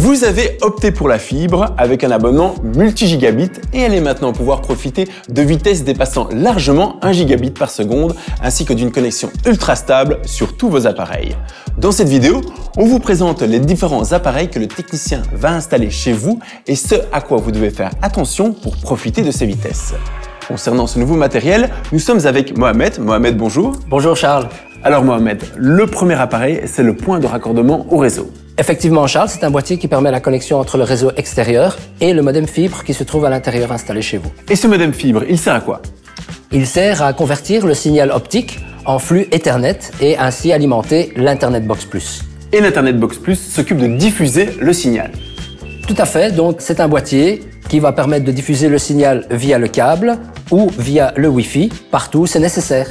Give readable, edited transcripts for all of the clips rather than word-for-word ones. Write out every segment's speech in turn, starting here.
Vous avez opté pour la fibre avec un abonnement multi-gigabit et allez maintenant pouvoir profiter de vitesses dépassant largement 1 gigabit par seconde ainsi que d'une connexion ultra stable sur tous vos appareils. Dans cette vidéo, on vous présente les différents appareils que le technicien va installer chez vous et ce à quoi vous devez faire attention pour profiter de ces vitesses. Concernant ce nouveau matériel, nous sommes avec Mohamed. Mohamed, bonjour. Bonjour Charles. Alors Mohamed, le premier appareil, c'est le point de raccordement au réseau. Effectivement Charles, c'est un boîtier qui permet la connexion entre le réseau extérieur et le modem fibre qui se trouve à l'intérieur installé chez vous. Et ce modem fibre, il sert à quoi? Il sert à convertir le signal optique en flux Ethernet et ainsi alimenter l'Internet Box Plus. Et l'Internet Box Plus s'occupe de diffuser le signal. Tout à fait, donc c'est un boîtier qui va permettre de diffuser le signal via le câble ou via le Wi-Fi, partout où c'est nécessaire.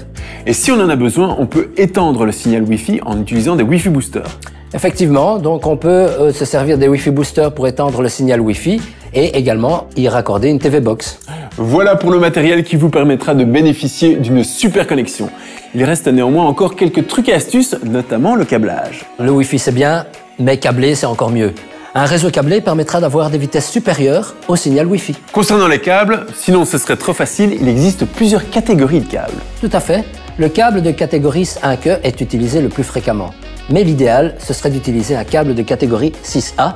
Et si on en a besoin, on peut étendre le signal Wi-Fi en utilisant des Wi-Fi boosters. Effectivement, donc on peut se servir des Wi-Fi boosters pour étendre le signal Wi-Fi et également y raccorder une TV Box. Voilà pour le matériel qui vous permettra de bénéficier d'une super connexion. Il reste néanmoins encore quelques trucs et astuces, notamment le câblage. Le Wi-Fi c'est bien, mais câblé c'est encore mieux. Un réseau câblé permettra d'avoir des vitesses supérieures au signal Wi-Fi. Concernant les câbles, sinon ce serait trop facile, il existe plusieurs catégories de câbles. Tout à fait. Le câble de catégorie 5E est utilisé le plus fréquemment. Mais l'idéal, ce serait d'utiliser un câble de catégorie 6A.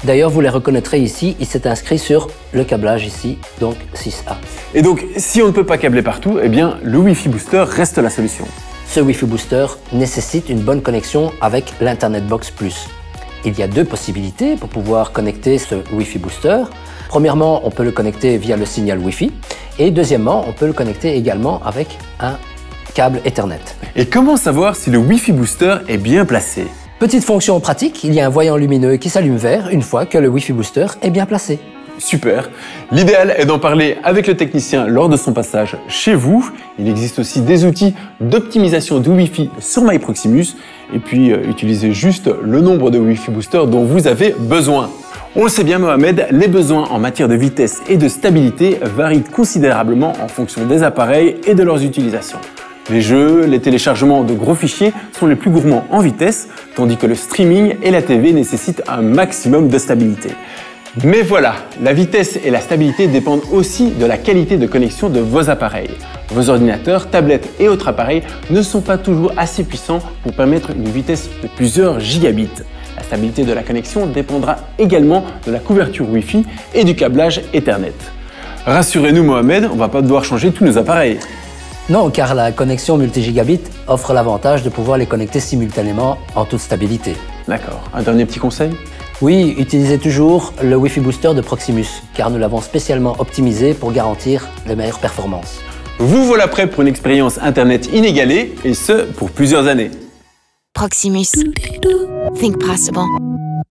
D'ailleurs, vous les reconnaîtrez ici, il s'est inscrit sur le câblage ici, donc 6A. Et donc, si on ne peut pas câbler partout, eh bien, le Wi-Fi Booster reste la solution. Ce Wi-Fi Booster nécessite une bonne connexion avec l'Internet Box Plus. Il y a deux possibilités pour pouvoir connecter ce Wi-Fi Booster. Premièrement, on peut le connecter via le signal Wi-Fi. Et deuxièmement, on peut le connecter également avec un câble Ethernet. Et comment savoir si le Wi-Fi Booster est bien placé? Petite fonction pratique, il y a un voyant lumineux qui s'allume vert une fois que le Wi-Fi Booster est bien placé. Super. L'idéal est d'en parler avec le technicien lors de son passage chez vous. Il existe aussi des outils d'optimisation du Wi-Fi sur MyProximus. Et puis, utilisez juste le nombre de Wi-Fi boosters dont vous avez besoin. On le sait bien Mohamed, les besoins en matière de vitesse et de stabilité varient considérablement en fonction des appareils et de leurs utilisations. Les jeux, les téléchargements de gros fichiers sont les plus gourmands en vitesse, tandis que le streaming et la TV nécessitent un maximum de stabilité. Mais voilà, la vitesse et la stabilité dépendent aussi de la qualité de connexion de vos appareils. Vos ordinateurs, tablettes et autres appareils ne sont pas toujours assez puissants pour permettre une vitesse de plusieurs gigabits. La stabilité de la connexion dépendra également de la couverture Wi-Fi et du câblage Ethernet. Rassurez-nous Mohamed, on ne va pas devoir changer tous nos appareils. Non, car la connexion multi-gigabit offre l'avantage de pouvoir les connecter simultanément en toute stabilité. D'accord. Un dernier petit conseil? Oui, utilisez toujours le Wi-Fi Booster de Proximus, car nous l'avons spécialement optimisé pour garantir les meilleures performances. Vous voilà prêt pour une expérience Internet inégalée, et ce, pour plusieurs années. Proximus. Think possible.